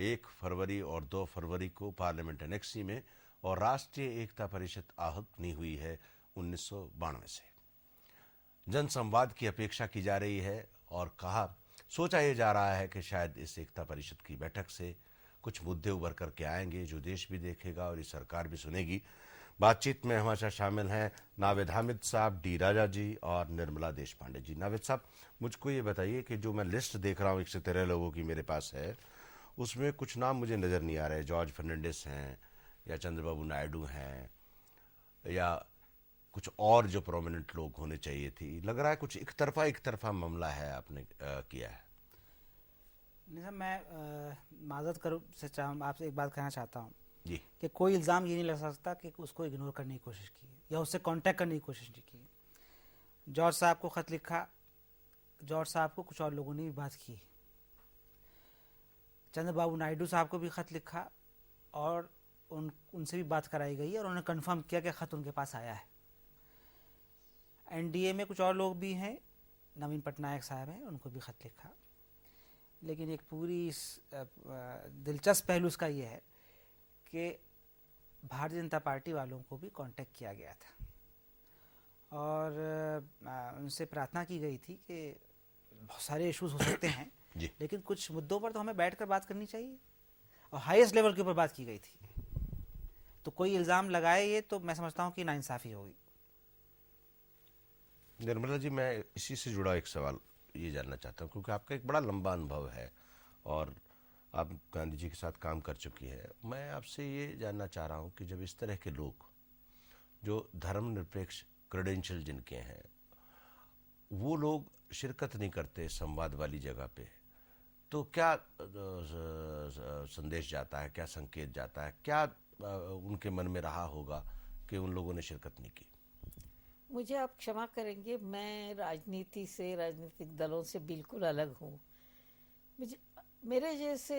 1 फरवरी और 2 फरवरी को पार्लियामेंट एनेक्सी में, और राष्ट्रीय एकता परिषद आहूत नहीं हुई है 1992 से। जन संवाद की अपेक्षा की जा रही है और सोचा यह जा रहा है कि शायद इस एकता परिषद की बैठक से कुछ मुद्दे उभर करके आएंगे जो देश भी देखेगा और ये सरकार भी सुनेगी। बातचीत में हमारे साथ शामिल हैं नावेद हामिद साहब, डी राजा जी और निर्मला देशपांडे जी। नावेद साहब, मुझको ये बताइए कि जो मैं लिस्ट देख रहा हूँ 113 लोगों की मेरे पास है, उसमें कुछ नाम मुझे नज़र नहीं आ रहे। जॉर्ज फर्नांडिस हैं या चंद्रबाबू नायडू हैं या कुछ और जो प्रोमिनेंट लोग होने चाहिए थी, लग रहा है कुछ एक तरफा मामला है आपने किया है। नहीं सर, मैं माजरत करूँ से आपसे एक बात कहना चाहता हूँ जी। कि कोई इल्ज़ाम ये नहीं लग सकता कि उसको इग्नोर करने की कोशिश की या उससे कांटेक्ट करने की कोशिश नहीं की। जॉर्ज साहब को ख़त लिखा, जॉर्ज साहब को कुछ और लोगों ने भी बात की, चंद्रबाबू नायडू साहब को भी ख़त लिखा और उनसे भी बात कराई गई और उन्होंने कंफर्म किया कि ख़त उनके पास आया है। एनडीए में कुछ और लोग भी हैं, नवीन पटनायक साहब हैं, उनको भी ख़त लिखा। लेकिन एक पूरी दिलचस्प पहलू उसका ये है कि भारतीय जनता पार्टी वालों को भी कांटेक्ट किया गया था और उनसे प्रार्थना की गई थी कि बहुत सारे इश्यूज हो सकते हैं लेकिन कुछ मुद्दों पर तो हमें बैठकर बात करनी चाहिए, और हाईएस्ट लेवल के ऊपर बात की गई थी। तो कोई इल्ज़ाम लगाए ये तो मैं समझता हूँ कि नाइंसाफ़ी होगी। निर्मला जी, मैं इसी से जुड़ा एक सवाल ये जानना चाहता हूँ, क्योंकि आपका एक बड़ा लंबा अनुभव है और आप गांधी जी के साथ काम कर चुकी है। मैं आपसे ये जानना चाह रहा हूँ कि जब इस तरह के लोग जो धर्मनिरपेक्ष क्रेडेंशियल जिनके हैं, वो लोग शिरकत नहीं करते संवाद वाली जगह पे, तो क्या संदेश जाता है, क्या संकेत जाता है, क्या उनके मन में रहा होगा कि उन लोगों ने शिरकत नहीं की? मुझे आप क्षमा करेंगे, मैं राजनीति से, राजनीतिक दलों से बिल्कुल अलग हूँ। मुझे, मेरे जैसे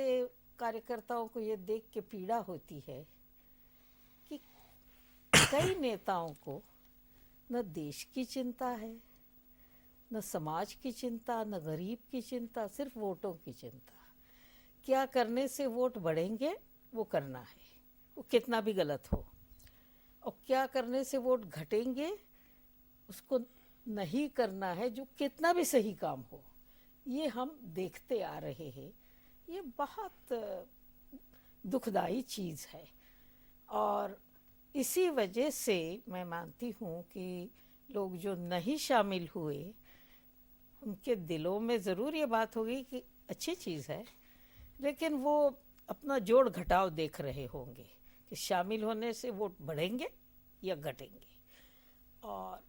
कार्यकर्ताओं को ये देख के पीड़ा होती है कि कई नेताओं को न देश की चिंता है, न समाज की चिंता, न गरीब की चिंता, सिर्फ वोटों की चिंता। क्या करने से वोट बढ़ेंगे वो करना है, वो कितना भी गलत हो, और क्या करने से वोट घटेंगे उसको नहीं करना है, जो कितना भी सही काम हो। ये हम देखते आ रहे हैं, ये बहुत दुखदाई चीज़ है। और इसी वजह से मैं मानती हूँ कि लोग जो नहीं शामिल हुए उनके दिलों में ज़रूर ये बात होगी कि अच्छी चीज़ है, लेकिन वो अपना जोड़ घटाव देख रहे होंगे कि शामिल होने से वोट बढ़ेंगे या घटेंगे, और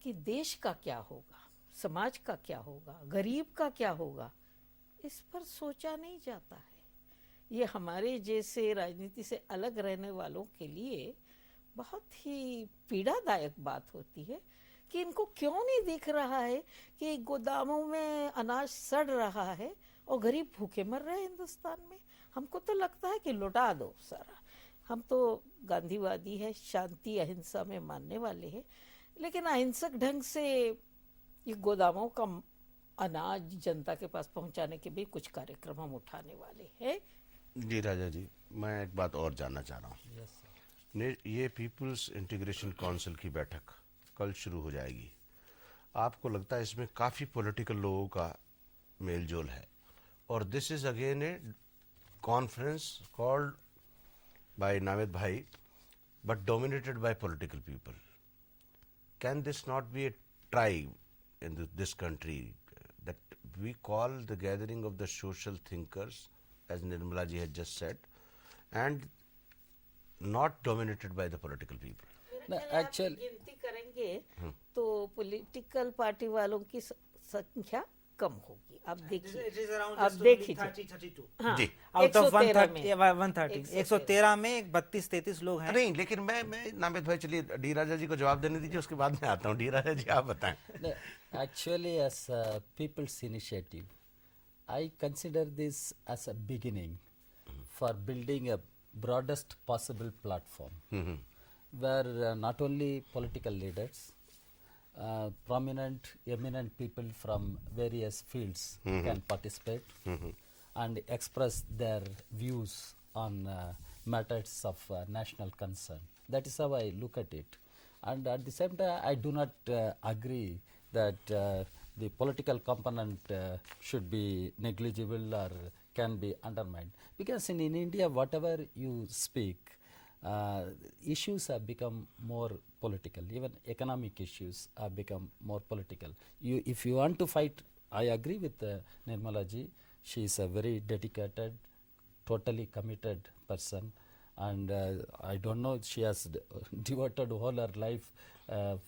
कि देश का क्या होगा, समाज का क्या होगा, गरीब का क्या होगा, इस पर सोचा नहीं जाता है। ये हमारे जैसे राजनीति से अलग रहने वालों के लिए बहुत ही पीड़ादायक बात होती है कि इनको क्यों नहीं दिख रहा है कि गोदामों में अनाज सड़ रहा है और गरीब भूखे मर रहे हैं हिंदुस्तान में। हमको तो लगता है कि लुटा दो सारा। हम तो गांधीवादी है, शांति अहिंसा में मानने वाले हैं, लेकिन अहिंसक ढंग से ये गोदामों का अनाज जनता के पास पहुंचाने के भी कुछ कार्यक्रम हम उठाने वाले हैं। जी राजा जी, मैं एक बात और जानना चाह रहा हूँ। ये पीपल्स इंटीग्रेशन काउंसिल की बैठक कल शुरू हो जाएगी। आपको लगता है इसमें काफ़ी पॉलिटिकल लोगों का मेल जोल है, और this is again a conference called by Naved भाई but dominated by political people. Can this not be a try in this country that we call the gathering of the social thinkers, as Nirmala ji had just said, and not dominated by the political people? No, actually, गिनती करेंगे तो पॉलिटिकल पार्टी वालों की संख्या कम होगी। आप देखिए, आप देखिए, 32 हाँ, जी। आउट ऑफ 113 में 130 113 में 32-33 लोग हैं। नहीं, लेकिन मैं नामित भाई, चलिए डी राजा जी को जवाब देने दीजिए, उसके बाद में आता हूँ। डी राजा जी आप बताएं। no, actually, as a people's initiative, I consider this as a beginning for building a broadest possible platform where not only political leaders, prominent, eminent people from various fields can participate and express their views on matters of national concern. That is how I look at it. And at the same time, I do not agree that the political component should be negligible or can be undermined. Because in India, whatever you speak, issues have become more political. Even economic issues have become more political. If you want to fight, I agree with Nirmala ji. She is a very dedicated, totally committed person, and I don't know, she has devoted whole her life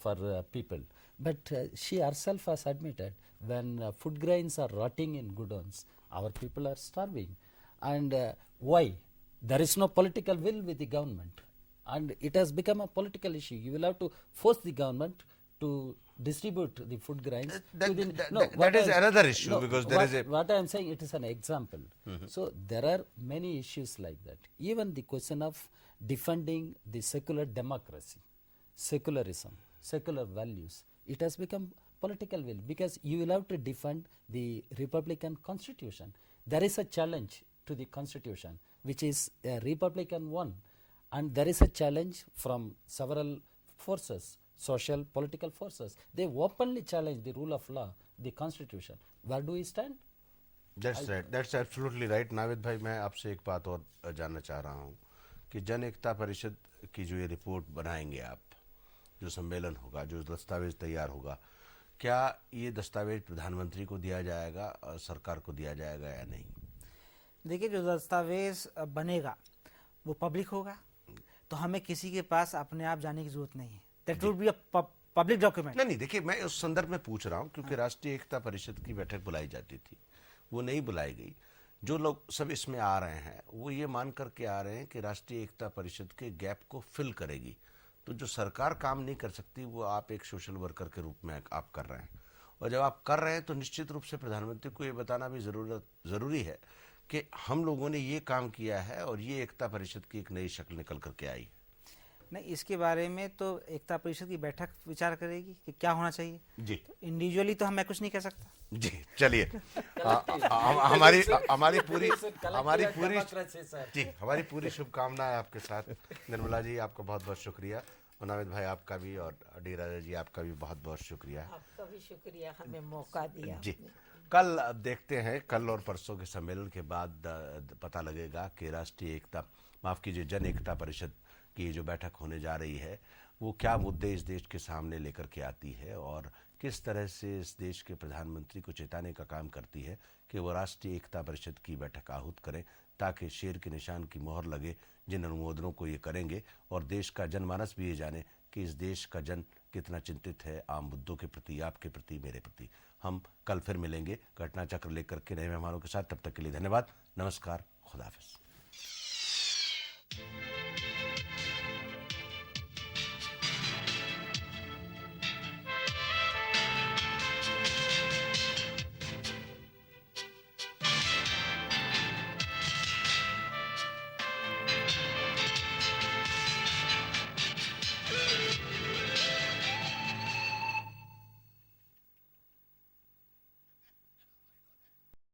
for people. But she herself has admitted when food grains are rotting in gudowns, our people are starving. And why? There is no political will with the government, and it has become a political issue. You will have to force the government to distribute the food grains. That is another issue, because there is a... What I am saying, it is an example. So there are many issues like that. Even the question of defending the secular democracy, secularism, secular values, it has become political will, because you will have to defend the Republican Constitution. There is a challenge to the Constitution, which is a Republican one, and there is a challenge from several forces, social, political forces. They openly challenge the rule of law, the Constitution. Where do we stand? That's right. That's absolutely right. Navid भाई, मैं आपसे एक बात और जानना चाह रहा हूँ कि जन एकता परिषद की जो ये रिपोर्ट बनाएंगे आप, जो सम्मेलन होगा, जो दस्तावेज तैयार होगा, क्या ये दस्तावेज प्रधानमंत्री को दिया जाएगा और सरकार को दिया जाएगा या नहीं? देखिए, जो दस्तावेज बनेगा वो पब्लिक होगा, तो हमें किसी के पास अपने आप जाने की जरूरत नहीं है। That would be a public document. नहीं, देखिए, मैं उस संदर्भ में पूछ रहा हूँ क्योंकि राष्ट्रीय एकता परिषद की बैठक बुलाई जाती थी, वो नहीं बुलाई गई। जो लोग सब इसमें आ रहे हैं वो ये मान करके आ रहे हैं कि राष्ट्रीय एकता परिषद के गैप को फिल करेगी, तो जो सरकार काम नहीं कर सकती वो आप एक सोशल वर्कर के रूप में आप कर रहे हैं, और जब आप कर रहे हैं तो निश्चित रूप से प्रधानमंत्री को ये बताना भी ज़रूरी है कि हम लोगों ने ये काम किया है और ये एकता परिषद की एक नई शक्ल निकल करके आई है। नहीं, इसके बारे में तो एकता परिषद की बैठक विचार करेगी कि क्या होना चाहिए। जी इंडिविजुअली तो मैं कुछ नहीं कह सकता। जी, चलिए हमारी पूरी शुभकामनाएं आपके साथ। निर्मला जी आपका बहुत बहुत शुक्रिया, और नाविद भाई आपका भी, और डी राजा जी आपका भी बहुत बहुत शुक्रिया। आपका भी शुक्रिया, हमें मौका दिया। जी, कल अब देखते हैं, कल और परसों के सम्मेलन के बाद पता लगेगा कि राष्ट्रीय एकता, माफ कीजिए, जन एकता परिषद की जो बैठक होने जा रही है वो क्या मुद्दे इस देश के सामने लेकर के आती है, और किस तरह से इस देश के प्रधानमंत्री को चेताने का काम करती है कि वो राष्ट्रीय एकता परिषद की बैठक आहूत करें, ताकि शेर के निशान की मोहर लगे जिन अनुमोदनों को ये करेंगे, और देश का जनमानस भी ये जाने कि इस देश का जन कितना चिंतित है आम मुद्दों के प्रति, आपके प्रति, मेरे प्रति। हम कल फिर मिलेंगे घटना चक्र लेकर के नए मेहमानों के साथ। तब तक के लिए धन्यवाद, नमस्कार, खुदा हाफिज।